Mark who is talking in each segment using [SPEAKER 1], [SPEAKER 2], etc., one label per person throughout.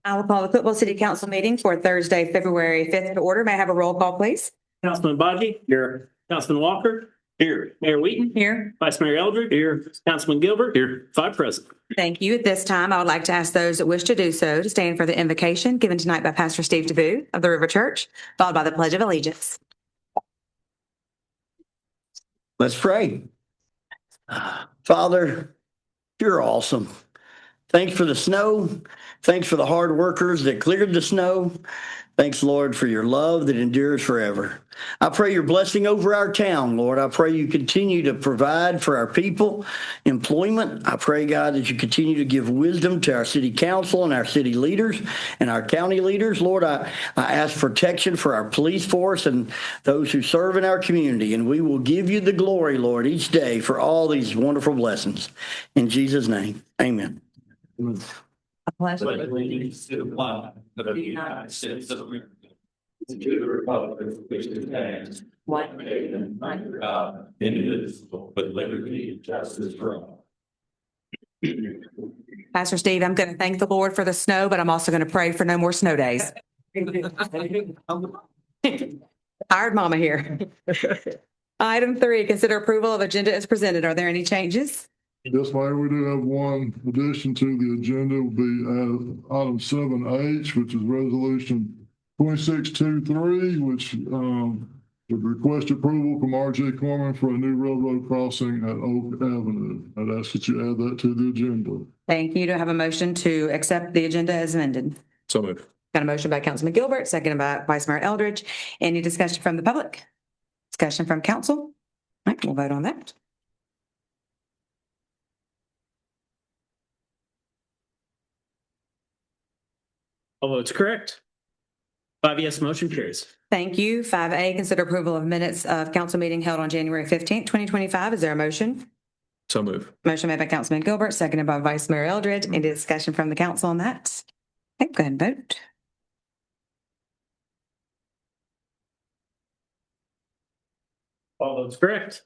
[SPEAKER 1] I will call the Cookeville City Council meeting for Thursday, February 5th to order. May I have a roll call, please?
[SPEAKER 2] Councilman Baji. Here. Councilman Walker. Here. Mayor Wheaton.
[SPEAKER 1] Here.
[SPEAKER 2] Vice Mayor Eldridge. Here. Councilman Gilbert. Here. 5 present.
[SPEAKER 1] Thank you. At this time, I would like to ask those that wish to do so to stand for the invocation given tonight by Pastor Steve DeVue of the River Church, followed by the Pledge of Allegiance.
[SPEAKER 3] Let's pray. Father, you're awesome. Thanks for the snow. Thanks for the hard workers that cleared the snow. Thanks, Lord, for your love that endures forever. I pray your blessing over our town, Lord. I pray you continue to provide for our people employment. I pray, God, that you continue to give wisdom to our city council and our city leaders and our county leaders. Lord, I ask protection for our police force and those who serve in our community. And we will give you the glory, Lord, each day for all these wonderful blessings. In Jesus' name, amen.
[SPEAKER 1] A pledge.
[SPEAKER 4] Allegiance to the flag of the United States of America, and to the republic for which it stands, one nation under God, indivisible, with liberty and justice for all.
[SPEAKER 1] Pastor Steve, I'm going to thank the Lord for the snow, but I'm also going to pray for no more snow days. Tired mama here. Item 3, consider approval of agenda as presented. Are there any changes?
[SPEAKER 5] Yes, Mayor, we do have one addition to the agenda. Will be item 7H, which is resolution 2623, which would request approval from R.J. Corman for a new railroad crossing at Oak Avenue. I'd ask that you add that to the agenda.
[SPEAKER 1] Thank you. Do I have a motion to accept the agenda as amended?
[SPEAKER 5] So moved.
[SPEAKER 1] Got a motion by Councilman Gilbert, seconded by Vice Mayor Eldridge. Any discussion from the public? Discussion from council? All right, we'll vote on that.
[SPEAKER 2] All votes correct. 5 yes, motion carries.
[SPEAKER 1] Thank you. 5A, consider approval of minutes of council meeting held on January 15th, 2025. Is there a motion?
[SPEAKER 5] So moved.
[SPEAKER 1] Motion made by Councilman Gilbert, seconded by Vice Mayor Eldridge. Any discussion from the council on that? Okay, go ahead and vote.
[SPEAKER 2] All votes correct.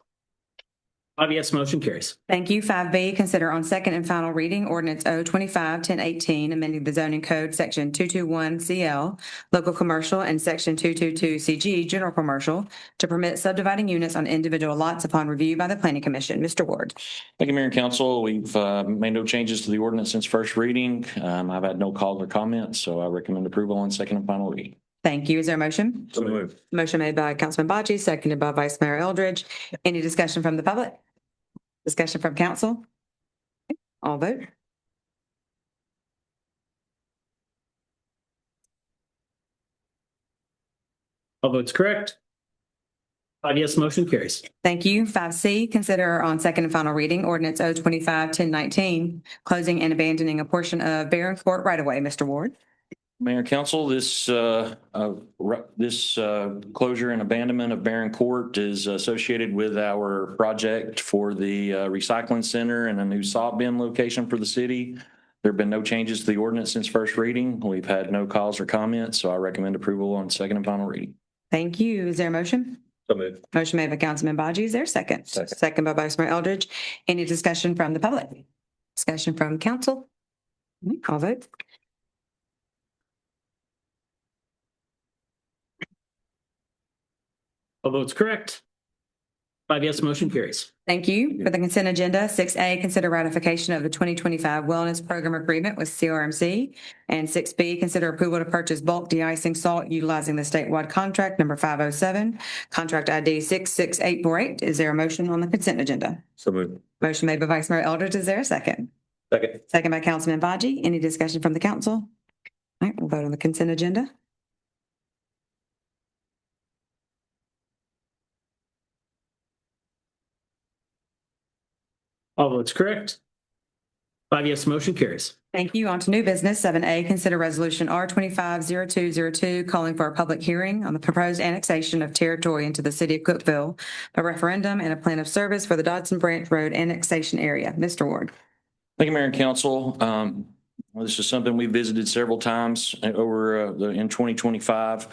[SPEAKER 2] 5 yes, motion carries.
[SPEAKER 1] Thank you. 5B, consider on second and final reading ordinance O-25-1018, amending the zoning code section 221CL, local commercial, and section 222CG, general commercial, to permit subdividing units on individual lots upon review by the planning commission. Mr. Ward.
[SPEAKER 6] Thank you, Mayor and Council. We've made no changes to the ordinance since first reading. I've had no calls or comments, so I recommend approval on second and final reading.
[SPEAKER 1] Thank you. Is there a motion?
[SPEAKER 5] So moved.
[SPEAKER 1] Motion made by Councilman Baji, seconded by Vice Mayor Eldridge. Any discussion from the public? Discussion from council? All vote.
[SPEAKER 2] All votes correct. 5 yes, motion carries.
[SPEAKER 1] Thank you. 5C, consider on second and final reading ordinance O-25-1019, closing and abandoning a portion of Barron Court right-of-way. Mr. Ward.
[SPEAKER 6] Mayor and Council, this closure and abandonment of Barron Court is associated with our project for the recycling center and a new salt bin location for the city. There have been no changes to the ordinance since first reading. We've had no calls or comments, so I recommend approval on second and final reading.
[SPEAKER 1] Thank you. Is there a motion?
[SPEAKER 5] So moved.
[SPEAKER 1] Motion made by Councilman Baji. Is there a second? Second by Vice Mayor Eldridge. Any discussion from the public? Discussion from council? All vote.
[SPEAKER 2] All votes correct. 5 yes, motion carries.
[SPEAKER 1] Thank you. For the consent agenda, 6A, consider ratification of the 2025 wellness program agreement with CRMC. And 6B, consider approval to purchase bulk de-icing salt utilizing the statewide contract number 507, contract ID 66848. Is there a motion on the consent agenda?
[SPEAKER 5] So moved.
[SPEAKER 1] Motion made by Vice Mayor Eldridge. Is there a second?
[SPEAKER 5] Second.
[SPEAKER 1] Second by Councilman Baji. Any discussion from the council? All right, we'll vote on the consent agenda.
[SPEAKER 2] All votes correct. 5 yes, motion carries.
[SPEAKER 1] Thank you. On to new business. 7A, consider resolution R-250202, calling for a public hearing on the proposed annexation of territory into the city of Cookeville by referendum and a plan of service for the Dodson Branch Road annexation area. Mr. Ward.
[SPEAKER 6] Thank you, Mayor and Council. Well, this is something we visited several times over in 2025.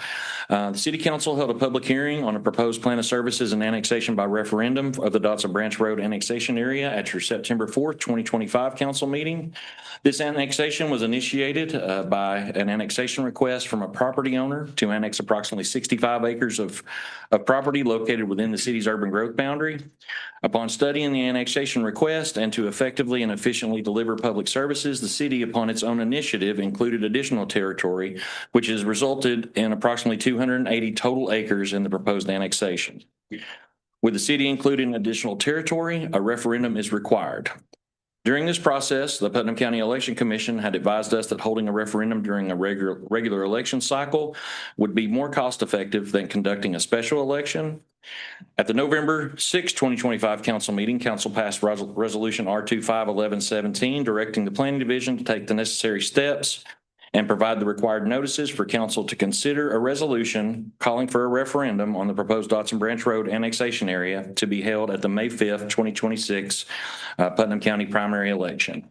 [SPEAKER 6] The City Council held a public hearing on a proposed plan of services and annexation by referendum of the Dotson Branch Road annexation area at your September 4th, 2025 council meeting. This annexation was initiated by an annexation request from a property owner to annex approximately 65 acres of property located within the city's urban growth boundary. Upon studying the annexation request and to effectively and efficiently deliver public services, the city, upon its own initiative, included additional territory, which has resulted in approximately 280 total acres in the proposed annexation. With the city including additional territory, a referendum is required. During this process, the Putnam County Election Commission had advised us that holding a referendum during a regular election cycle would be more cost-effective than conducting a special election. At the November 6, 2025 council meeting, council passed resolution R251117, directing the planning division to take the necessary steps and provide the required notices for council to consider a resolution calling for a referendum on the proposed Dotson Branch Road annexation area to be held at the May 5th, 2026 Putnam County primary election.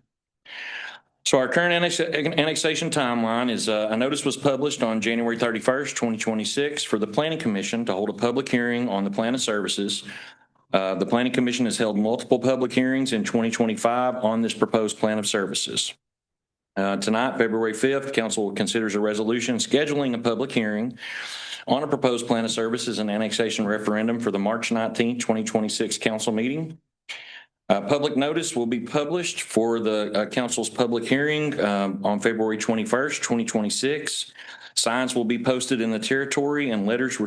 [SPEAKER 6] So our current annexation timeline is a notice was published on January 31st, 2026 for the Planning Commission to hold a public hearing on the plan of services. The Planning Commission has held multiple public hearings in 2025 on this proposed plan of services. Tonight, February 5th, council considers a resolution scheduling a public hearing on a proposed plan of services and annexation referendum for the March 19th, 2026 council meeting. Public notice will be published for the council's public hearing on February 21st, 2026. Signs will be posted in the territory and letters will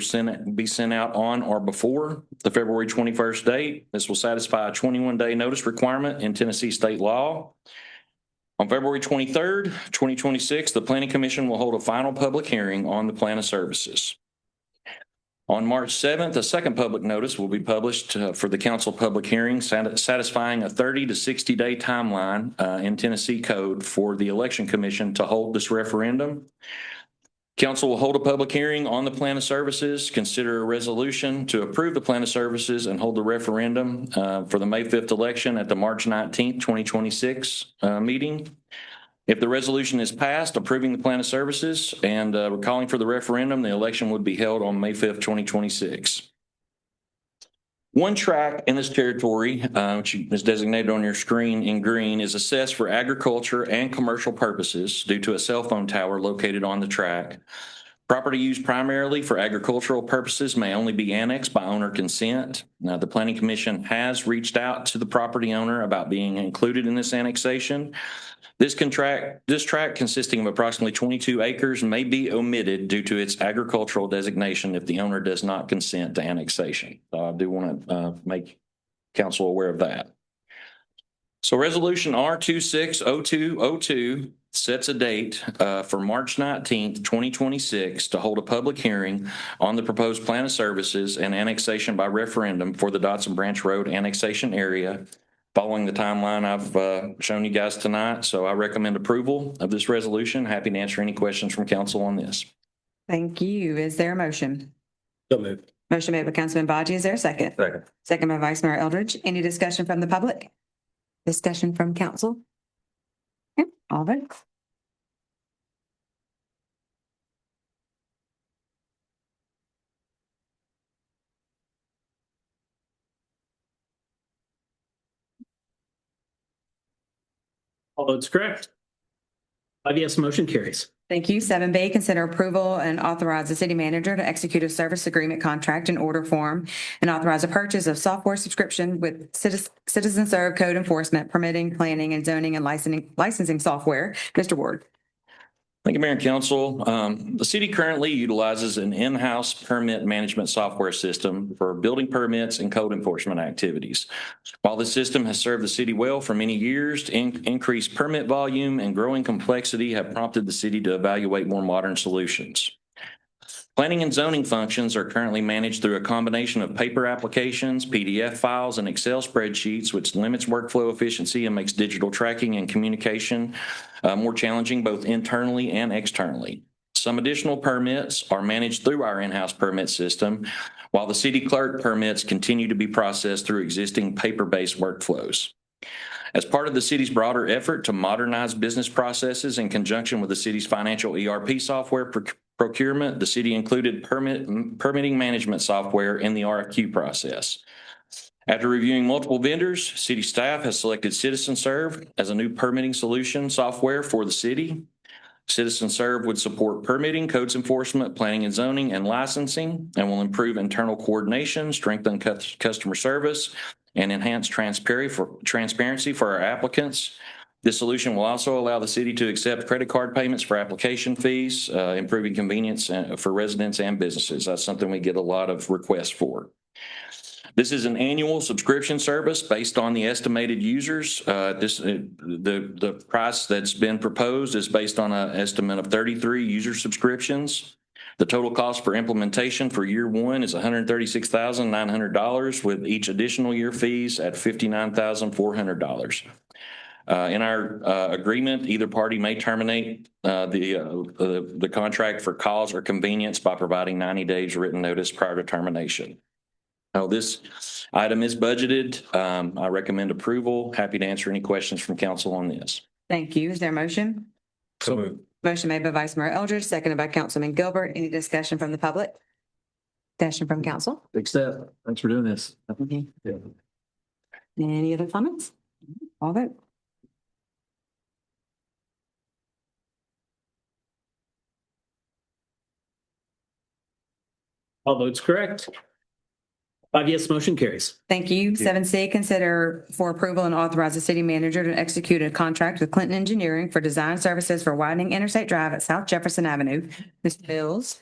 [SPEAKER 6] be sent out on or before the February 21st date. This will satisfy a 21-day notice requirement in Tennessee state law. On February 23rd, 2026, the Planning Commission will hold a final public hearing on the plan of services. On March 7th, a second public notice will be published for the council public hearing, satisfying a 30 to 60-day timeline in Tennessee code for the Election Commission to hold this referendum. Council will hold a public hearing on the plan of services, consider a resolution to approve the plan of services, and hold the referendum for the May 5th election at the March 19th, 2026 meeting. If the resolution is passed approving the plan of services and we're calling for the referendum, the election would be held on May 5th, 2026. One tract in this territory, which is designated on your screen in green, is assessed for agriculture and commercial purposes due to a cell phone tower located on the tract. Property used primarily for agricultural purposes may only be annexed by owner consent. Now, the Planning Commission has reached out to the property owner about being included in this annexation. This tract consisting of approximately 22 acres may be omitted due to its agricultural designation if the owner does not consent to annexation. I do want to make council aware of that. So resolution R260202 sets a date for March 19th, 2026 to hold a public hearing on the proposed plan of services and annexation by referendum for the Dotson Branch Road annexation area, following the timeline I've shown you guys tonight. So I recommend approval of this resolution. Happy to answer any questions from council on this.
[SPEAKER 1] Thank you. Is there a motion?
[SPEAKER 2] So moved.
[SPEAKER 1] Motion made by Councilman Baji. Is there a second?
[SPEAKER 2] Second.
[SPEAKER 1] Second by Vice Mayor Eldridge. Any discussion from the public? Discussion from council? Okay, all vote.
[SPEAKER 2] All votes correct. 5 yes, motion carries.
[SPEAKER 1] Thank you. 7B, consider approval and authorize the city manager to execute a service agreement contract in order form and authorize a purchase of software subscription with Citizen Serve code enforcement, permitting, planning, and zoning and licensing software. Mr. Ward.
[SPEAKER 6] Thank you, Mayor and Council. The city currently utilizes an in-house permit management software system for building permits and code enforcement activities. While this system has served the city well for many years, increased permit volume and growing complexity have prompted the city to evaluate more modern solutions. Planning and zoning functions are currently managed through a combination of paper applications, PDF files, and Excel spreadsheets, which limits workflow efficiency and makes digital tracking and communication more challenging both internally and externally. Some additional permits are managed through our in-house permit system, while the city clerk permits continue to be processed through existing paper-based workflows. As part of the city's broader effort to modernize business processes in conjunction with the city's financial ERP software procurement, the city included permitting management software in the RFQ process. After reviewing multiple vendors, city staff has selected CitizenServe as a new permitting solution software for the city. CitizenServe would support permitting, codes enforcement, planning and zoning, and licensing, and will improve internal coordination, strengthen customer service, and enhance transparency for our applicants. This solution will also allow the city to accept credit card payments for application fees, improving convenience for residents and businesses. That's something we get a lot of requests for. This is an annual subscription service based on the estimated users. The price that's been proposed is based on an estimate of 33 user subscriptions. The total cost for implementation for year one is $136,900, with each additional year fees at $59,400. In our agreement, either party may terminate the contract for cause or convenience by providing 90 days written notice prior to termination. Now, this item is budgeted. I recommend approval. Happy to answer any questions from council on this.
[SPEAKER 1] Thank you. Is there a motion?
[SPEAKER 2] So moved.
[SPEAKER 1] Motion made by Vice Mayor Eldridge, seconded by Councilman Gilbert. Any discussion from the public? Discussion from council?
[SPEAKER 7] Big step. Thanks for doing this. Yeah.
[SPEAKER 1] Any other comments? All vote.
[SPEAKER 2] All votes correct. 5 yes, motion carries.
[SPEAKER 1] Thank you. 7C, consider for approval and authorize the city manager to execute a contract with Clinton Engineering for design services for widening Interstate Drive at South Jefferson Avenue. Mr. Bills?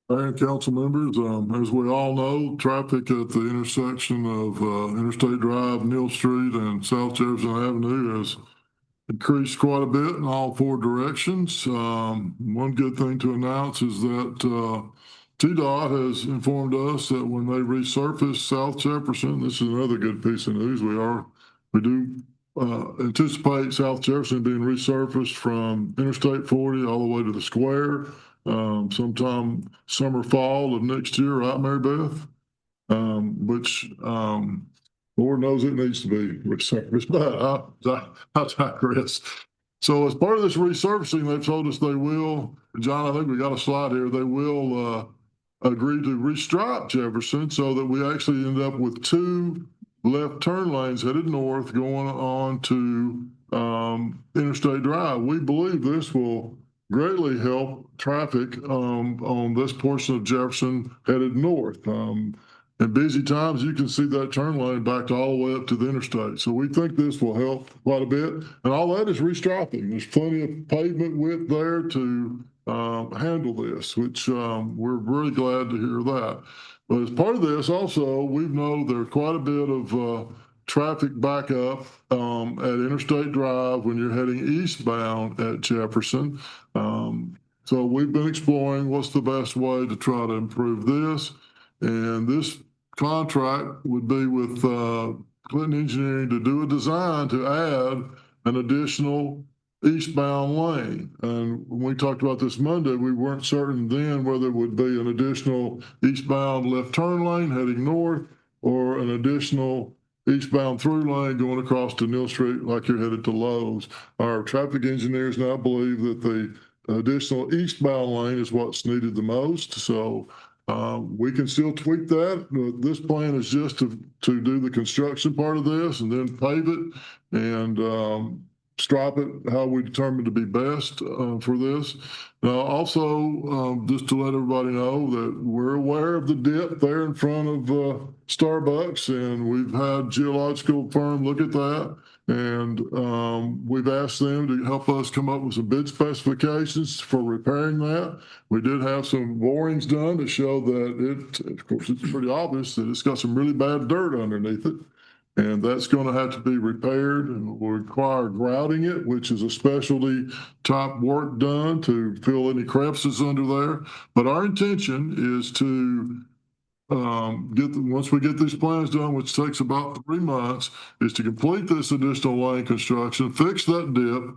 [SPEAKER 5] And council members, as we all know, traffic at the intersection of Interstate Drive, Neal Street, and South Jefferson Avenue has increased quite a bit in all four directions. One good thing to announce is that TDOT has informed us that when they resurface South Jefferson, this is another good piece of news. We do anticipate South Jefferson being resurfaced from Interstate 40 all the way to the square, sometime summer, fall of next year, right, Mary Beth? Which Lord knows it needs to be resurfaced, but I digress. So as part of this resurfacing, they've told us they will, John, I think we got a slide here, they will agree to restripe Jefferson so that we actually end up with two left turn lanes headed north going on to Interstate Drive. We believe this will greatly help traffic on this portion of Jefferson headed north. In busy times, you can see that turn lane backed all the way up to the interstate. So we think this will help quite a bit. And all that is restriping. There's plenty of pavement width there to handle this, which we're really glad to hear that. But as part of this, also, we know there's quite a bit of traffic backup at Interstate Drive when you're heading eastbound at Jefferson. So we've been exploring what's the best way to try to improve this. And this contract would be with Clinton Engineering to do a design to add an additional eastbound lane. And when we talked about this Monday, we weren't certain then whether it would be an additional eastbound left turn lane heading north or an additional eastbound through lane going across to Neal Street like you're headed to Lowe's. Our traffic engineers now believe that the additional eastbound lane is what's needed the most. So we can still tweak that. This plan is just to do the construction part of this and then pave it and stripe it how we determine to be best for this. Now, also, just to let everybody know that we're aware of the dip there in front of Starbucks, and we've had a geological firm look at that. And we've asked them to help us come up with some bid specifications for repairing that. We did have some borings done to show that of course, it's pretty obvious that it's got some really bad dirt underneath it. And that's going to have to be repaired and will require grouting it, which is a specialty type work done to fill any crevices under there. But our intention is to once we get these plans done, which takes about 3 months, is to complete this additional lane construction, fix that dip.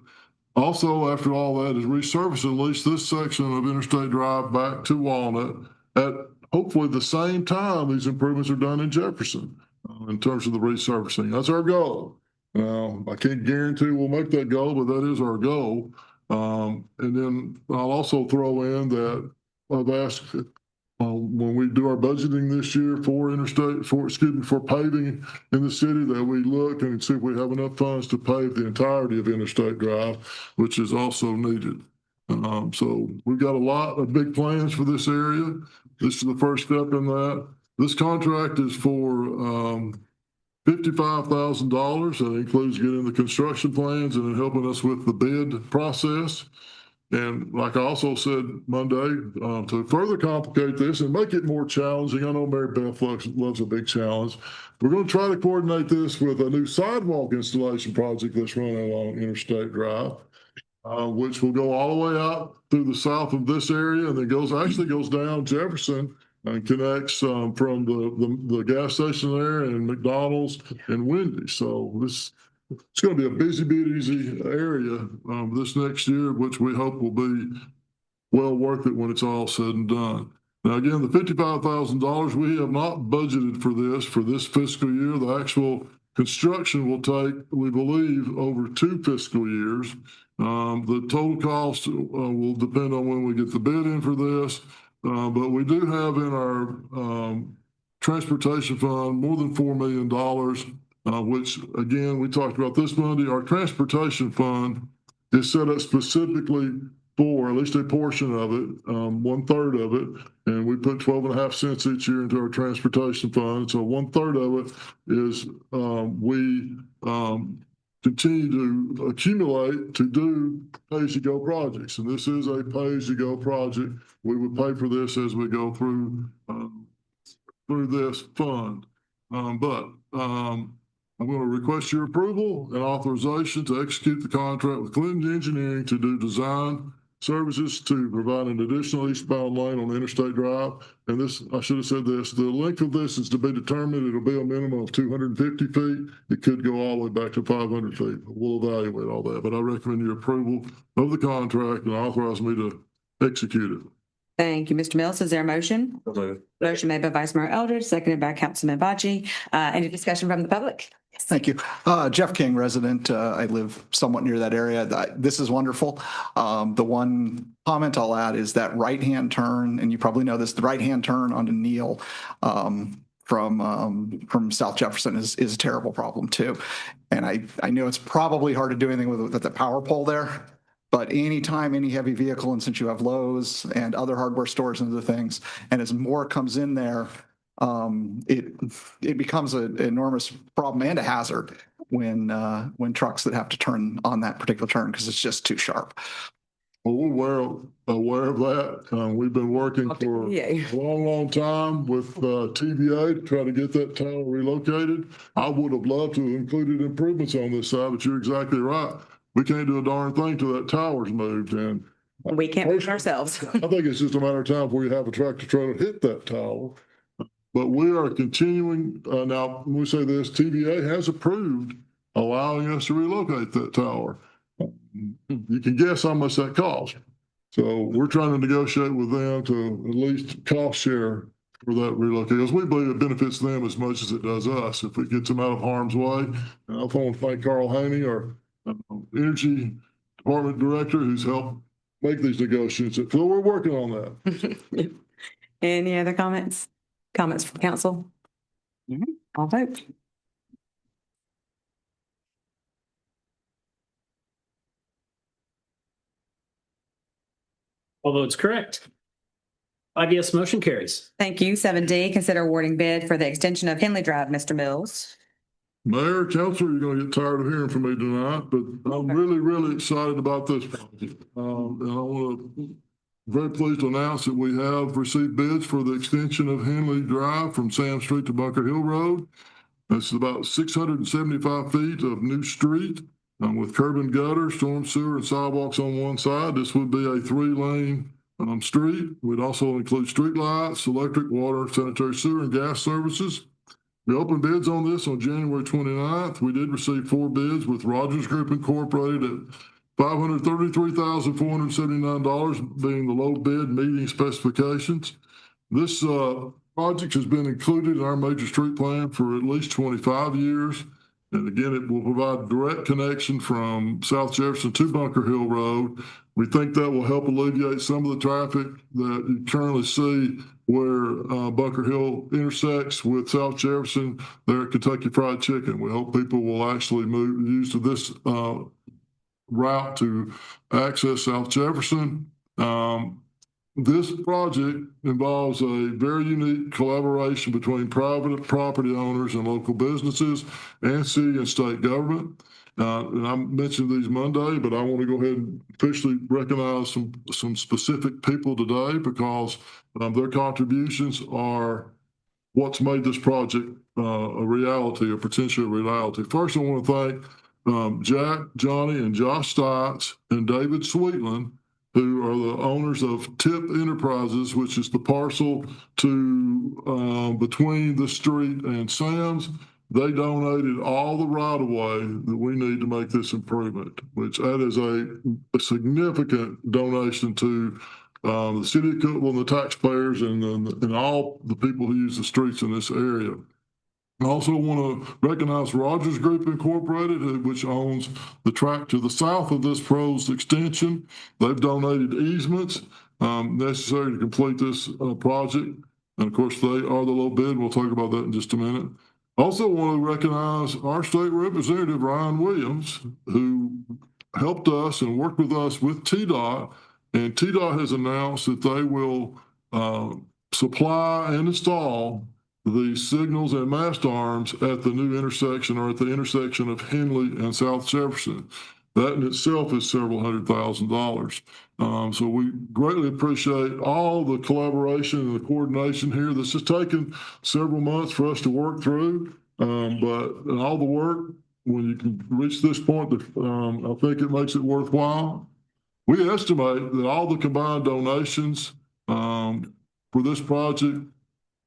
[SPEAKER 5] Also, after all that is resurfaced, at least this section of Interstate Drive back to Walnut at hopefully the same time these improvements are done in Jefferson in terms of the resurfacing. That's our goal. Now, I can't guarantee we'll make that goal, but that is our goal. And then I'll also throw in that I've asked, when we do our budgeting this year for paving in the city, that we look and see if we have enough funds to pave the entirety of Interstate Drive, which is also needed. So we've got a lot of big plans for this area. This is the first step in that. This contract is for $55,000. That includes getting the construction plans and then helping us with the bid process. And like I also said Monday, to further complicate this and make it more challenging, I know Mary Beth loves a big challenge. We're going to try to coordinate this with a new sidewalk installation project that's running along Interstate Drive, which will go all the way out through the south of this area and then actually goes down Jefferson and connects from the gas station there and McDonald's and Wendy's. So it's going to be a busy area this next year, which we hope will be well worth it when it's all said and done. Now, again, the $55,000, we have not budgeted for this fiscal year. The actual construction will take, we believe, over 2 fiscal years. The total cost will depend on when we get the bid in for this. But we do have in our transportation fund more than $4 million, which again, we talked about this Monday. Our transportation fund is set up specifically for at least a portion of it, 1/3 of it. And we put 12.5 cents each year into our transportation fund. So 1/3 of it is we continue to accumulate to do pay-as-you-go projects. And this is a pay-as-you-go project. We would pay for this as we go through this fund. I'm going to request your approval and authorization to execute the contract with Clinton Engineering to do design services to provide an additional eastbound lane on Interstate Drive. And this, I should have said this, the length of this is to be determined. It'll be a minimum of 250 feet. It could go all the way back to 500 feet. We'll evaluate all that, but I recommend your approval of the contract and authorize me to execute it.
[SPEAKER 1] Thank you, Mr. Mills. Is there a motion? Motion made by Vice Mayor Eldridge, seconded by Councilman Bachi. Any discussion from the public?
[SPEAKER 8] Thank you. Jeff King, resident. I live somewhat near that area. This is wonderful. The one comment I'll add is that right-hand turn, and you probably know this, the right-hand turn onto Neal from South Jefferson is a terrible problem too. And I know it's probably hard to do anything with the power pole there, but anytime any heavy vehicle, and since you have Lowe's and other hardware stores and other things, and as more comes in there, it becomes an enormous problem and a hazard when trucks that have to turn on that particular turn because it's just too sharp.
[SPEAKER 5] Well, we're aware of that. We've been working for a long time with TVA to try to get that tower relocated. I would have loved to have included improvements on this side, but you're exactly right. We can't do a darn thing till that tower's moved, and
[SPEAKER 1] We can't push ourselves.
[SPEAKER 5] I think it's just a matter of time before you have a tractor trailer hit that tower. But we are continuing. Now, when we say this, TVA has approved allowing us to relocate that tower. You can guess how much that costs. So we're trying to negotiate with them to at least cost share for that relocation, because we believe it benefits them as much as it does us if it gets them out of harm's way. And I want to thank Carl Haney, our Energy Department Director, who's helped make these negotiations. So we're working on that.
[SPEAKER 1] Any other comments? Comments from council? I'll vote.
[SPEAKER 2] All votes correct. 5 yes, motion carries.
[SPEAKER 1] Thank you. 7D, consider awarding bid for the extension of Henley Drive, Mr. Mills.
[SPEAKER 5] Mayor, Council, you're going to get tired of hearing from me tonight, but I'm really excited about this project. And I want to very pleased to announce that we have received bids for the extension of Henley Drive from Sam Street to Bunker Hill Road. That's about 675 feet of new street with curb and gutter, storm sewer, and sidewalks on one side. This would be a 3-lane street. We'd also include street lights, electric, water, sanitary sewer, and gas services. We opened bids on this on January 29th. We did receive 4 bids with Rogers Group Incorporated at $533,479 being the low bid, meeting specifications. This project has been included in our major street plan for at least 25 years. And again, it will provide direct connection from South Jefferson to Bunker Hill Road. We think that will help alleviate some of the traffic that you currently see where Bunker Hill intersects with South Jefferson there at Kentucky Fried Chicken. We hope people will actually use this route to access South Jefferson. This project involves a very unique collaboration between private property owners and local businesses and city and state government. And I mentioned these Monday, but I want to go ahead and officially recognize some specific people today because their contributions are what's made this project a reality, a potential reality. First, I want to thank Jack, Johnny, and Josh Stites and David Sweetland, who are the owners of Tip Enterprises, which is the parcel to between the street and Sam's. They donated all the right-of-way that we need to make this improvement, which that is a significant donation to the city of Cookeville and the taxpayers and all the people who use the streets in this area. I also want to recognize Rogers Group Incorporated, which owns the tract to the south of this proposed extension. They've donated easements necessary to complete this project. And of course, they are the low bid. We'll talk about that in just a minute. Also want to recognize our state representative, Ryan Williams, who helped us and worked with us with TDOT. And TDOT has announced that they will supply and install the signals and mast arms at the new intersection or at the intersection of Henley and South Jefferson. That in itself is several $100,000. So we greatly appreciate all the collaboration and the coordination here. This has taken several months for us to work through, but all the work, when you can reach this point, I think it makes it worthwhile. We estimate that all the combined donations for this project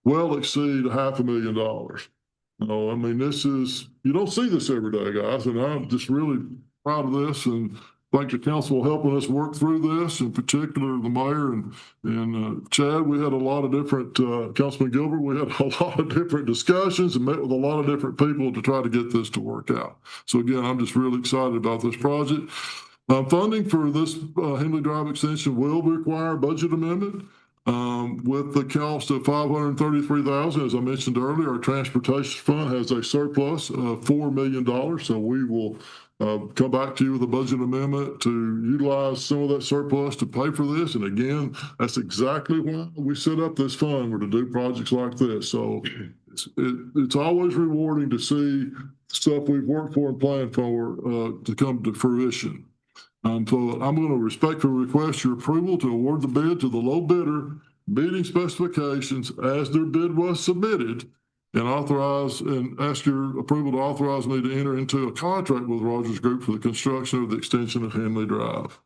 [SPEAKER 5] well exceed $500,000. I mean, you don't see this every day, guys, and I'm just really proud of this and thank the council for helping us work through this, in particular the mayor and Chad. We had a lot of different, Councilman Gilbert, we had a lot of different discussions and met with a lot of different people to try to get this to work out. So again, I'm just really excited about this project. Funding for this Henley Drive extension will require a budget amendment. With the cost of $533,000, as I mentioned earlier, our transportation fund has a surplus of $4 million. So we will come back to you with a budget amendment to utilize some of that surplus to pay for this. And again, that's exactly why we set up this fund, were to do projects like this. So it's always rewarding to see stuff we've worked for and planned for to come to fruition. So I'm going to respectfully request your approval to award the bid to the low bidder, meeting specifications as their bid was submitted, and ask your approval to authorize me to enter into a contract with Rogers Group for the construction of the extension of Henley Drive.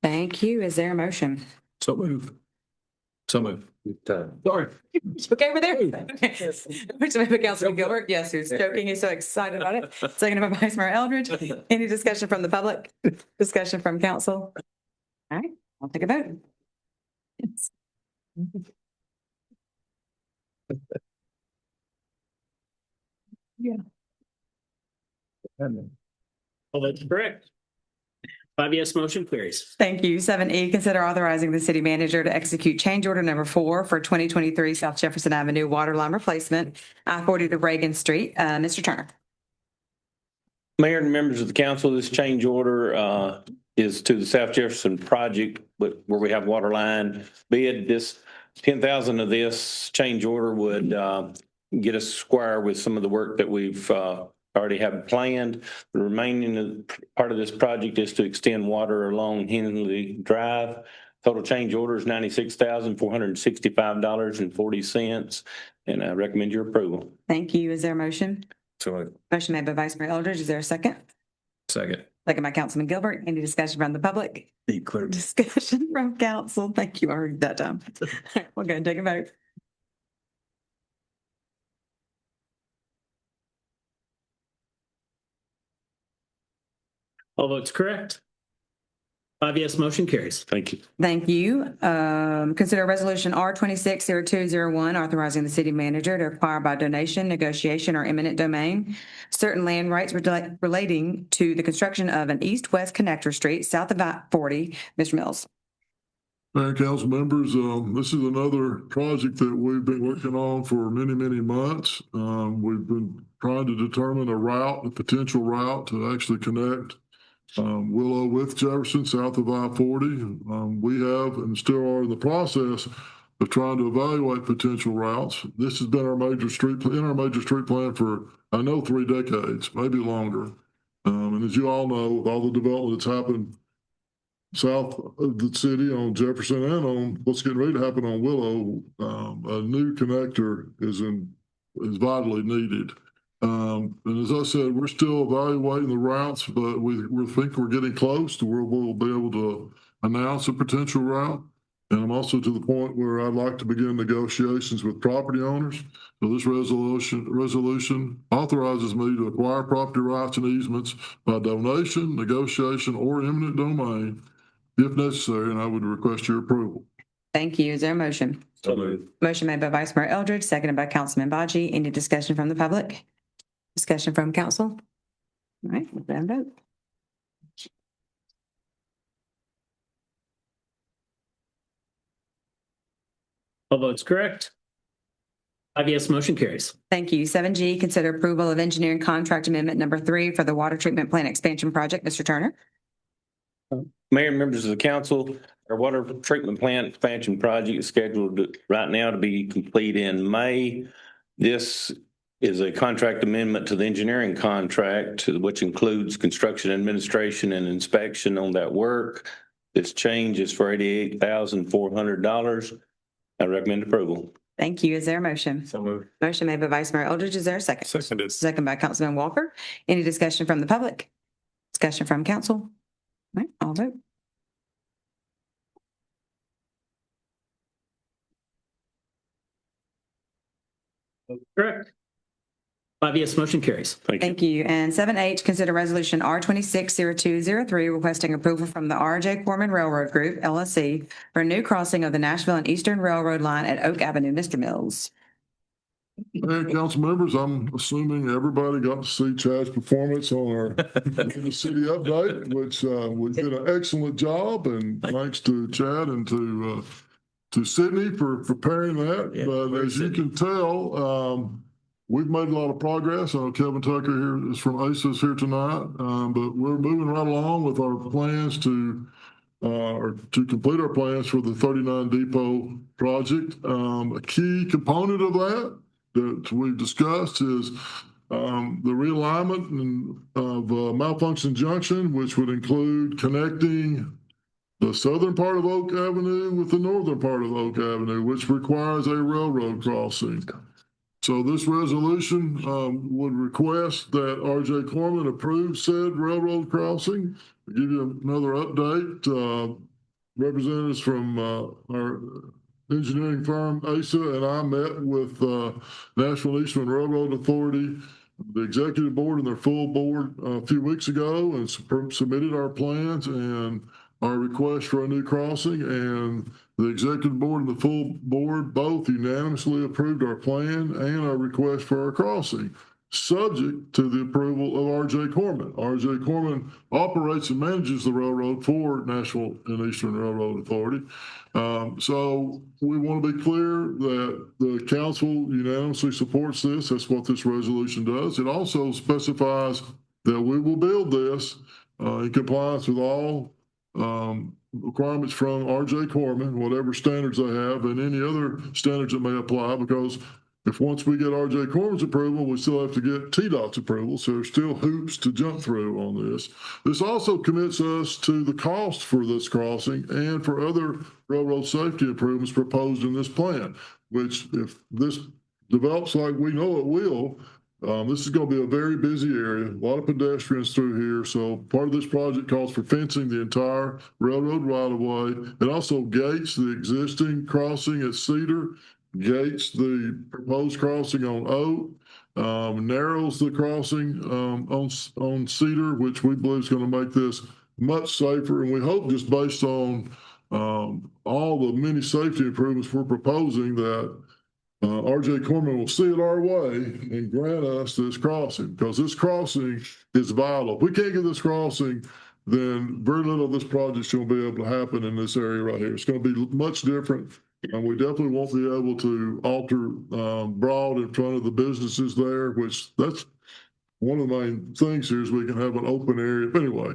[SPEAKER 1] Thank you. Is there a motion?
[SPEAKER 2] So move. So move.
[SPEAKER 7] Sorry.
[SPEAKER 1] Okay, over there. Motion made by Councilman Gilbert. Yes, who's joking. He's so excited about it. Seconded by Vice Mayor Eldridge. Any discussion from the public? Discussion from council? All right, I'll take a vote. Yes.
[SPEAKER 2] All that's correct. 5 yes, motion carries.
[SPEAKER 1] Thank you. 7E, consider authorizing the city manager to execute change order number 4 for 2023 South Jefferson Avenue water line replacement, I-40 to Reagan Street. Mr. Turner.
[SPEAKER 9] Mayor and members of the council, this change order is to the South Jefferson project where we have water line bid. This 10,000 of this change order would get us square with some of the work that we've already have planned. The remaining part of this project is to extend water along Henley Drive. Total change order is $96,465.40, and I recommend your approval.
[SPEAKER 1] Thank you. Is there a motion?
[SPEAKER 7] So
[SPEAKER 1] Motion made by Vice Mayor Eldridge. Is there a second?
[SPEAKER 7] second.
[SPEAKER 1] Second by Councilman Gilbert. Any discussion from the public?
[SPEAKER 7] Be clear.
[SPEAKER 1] Discussion from council. Thank you. I heard that time. We'll go and take a vote.
[SPEAKER 2] All votes correct. Five yes, motion carries.
[SPEAKER 9] Thank you.
[SPEAKER 1] Thank you. Consider Resolution R 260201, authorizing the city manager to acquire by donation, negotiation, or eminent domain certain land rights relating to the construction of an east-west connector street south of I-40. Mr. Mills.
[SPEAKER 5] Mayor and council members, this is another project that we've been working on for many, many months. We've been trying to determine a potential route to actually connect Willow with Jefferson south of I-40. We have and still are in the process of trying to evaluate potential routes. This has been our major street plan for, I know, 3 decades, maybe longer. And as you all know, with all the development that's happened south of the city on Jefferson and on what's getting ready to happen on Willow, a new connector is vitally needed. And as I said, we're still evaluating the routes, but we think we're getting close to where we'll be able to announce a potential route. And I'm also to the point where I'd like to begin negotiations with property owners. So this resolution authorizes me to acquire property rights and easements by donation, negotiation, or eminent domain if necessary, and I would request your approval.
[SPEAKER 1] Thank you. Is there a motion?
[SPEAKER 9] So moved.
[SPEAKER 1] Motion made by Vice Mayor Eldridge, seconded by Councilman Baji. Any discussion from the public? Discussion from council? All right, we'll go and vote.
[SPEAKER 2] All votes correct. Five yes, motion carries.
[SPEAKER 1] Thank you. 7G, consider approval of engineering contract amendment number 3 for the water treatment plant expansion project. Mr. Turner.
[SPEAKER 9] Mayor and members of the council, our water treatment plant expansion project is scheduled right now to be complete in May. This is a contract amendment to the engineering contract, which includes construction administration and inspection on that work. This change is for $88,400. I recommend approval.
[SPEAKER 1] Thank you. Is there a motion?
[SPEAKER 7] So moved.
[SPEAKER 1] Motion made by Vice Mayor Eldridge. Is there a second?
[SPEAKER 7] Seconded.
[SPEAKER 1] Second by Councilman Walker. Any discussion from the public? Discussion from council? All right, I'll vote.
[SPEAKER 2] Correct. Five yes, motion carries.
[SPEAKER 9] Thank you.
[SPEAKER 1] Thank you. And 7H, consider resolution R 260203, requesting approval from the R.J. Corman Railroad Group, LLC, for a new crossing of the Nashville and Eastern Railroad line at Oak Avenue. Mr. Mills.
[SPEAKER 5] Mayor and council members, I'm assuming everybody got to see Chad's performance on our the city update, which we did an excellent job, and thanks to Chad and to Sydney for preparing that.
[SPEAKER 2] Yeah,
[SPEAKER 5] But
[SPEAKER 2] very
[SPEAKER 5] as you
[SPEAKER 2] Sydney.
[SPEAKER 5] can tell, we've made a lot of progress. I know Kevin Tucker here is from ACES here tonight, but we're moving right along with our plans to complete our plans for the 39 Depot project. A key component of that we've discussed is the realignment of Malfunction Junction, which would include connecting the southern part of Oak Avenue with the northern part of Oak Avenue, which requires a railroad crossing. So this resolution would request that R.J. Corman approve said railroad crossing. I'll give you another update. Representatives from our engineering firm, ASA, and I met with Nashville Eastern Railroad Authority, the executive board and their full board a few weeks ago, and submitted our plans and our request for a new crossing. And the executive board and the full board both unanimously approved our plan and our request for our crossing, subject to the approval of R.J. Corman. R.J. Corman operates and manages the railroad for Nashville and Eastern Railroad Authority. So we want to be clear that the council unanimously supports this. That's what this resolution does. It also specifies that we will build this in compliance with all requirements from R.J. Corman, whatever standards they have, and any other standards that may apply, because if once we get R.J. Corman's approval, we still have to get TDOT's approval. So there's still hoops to jump through on this. This also commits us to the cost for this crossing and for other railroad safety improvements proposed in this plan, which if this develops like we know it will, this is going to be a very busy area, a lot of pedestrians through here. So part of this project calls for fencing the entire railroad right of way. It also gates the existing crossing at Cedar, gates the proposed crossing on Oak, narrows the crossing on Cedar, which we believe is going to make this much safer, and we hope just based on all the many safety improvements we're proposing that RJ Corman will see it our way and grant us this crossing, because this crossing is vital. If we can't get this crossing, then very little of this project's going to be able to happen in this area right here. It's going to be much different. And we definitely won't be able to alter Broad in front of the businesses there, which that's one of the main things here is we can have an open area. But anyway,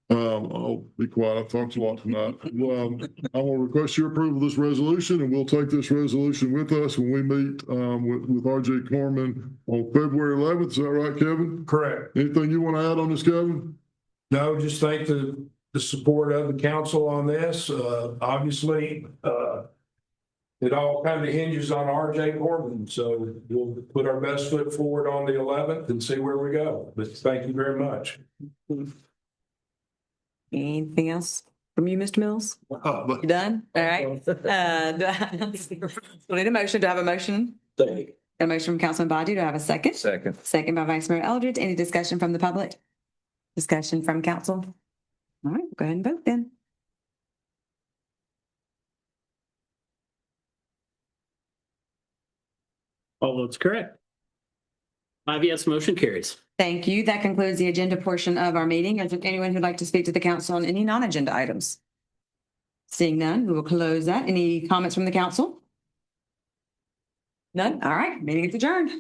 [SPEAKER 5] I'll be quiet. I've talked a lot tonight. I want to request your approval of this resolution, and we'll take this resolution with us when we meet with RJ Corman on February 11th. Is that right, Kevin?
[SPEAKER 10] Correct.
[SPEAKER 5] Anything you want to add on this, Kevin?
[SPEAKER 10] No, just thank the support of the council on this. Obviously, it all kind of hinges on RJ Corman. So we'll put our best foot forward on the 11th and see where we go. But thank you very much.
[SPEAKER 1] Anything else from you, Mr. Mills? You done? All right. We'll need a motion. Do I have a motion? A motion from Councilman Badu. Do I have a second?
[SPEAKER 7] Second.
[SPEAKER 1] Second by Vice Mayor Eldridge. Any discussion from the public? Discussion from council? All right, go ahead and vote then.
[SPEAKER 2] All votes correct. 5 yes, motion carries.
[SPEAKER 1] Thank you. That concludes the agenda portion of our meeting. Is there anyone who'd like to speak to the council on any non-agenda items? Seeing none, we will close that. Any comments from the council? None? All right, meeting is adjourned.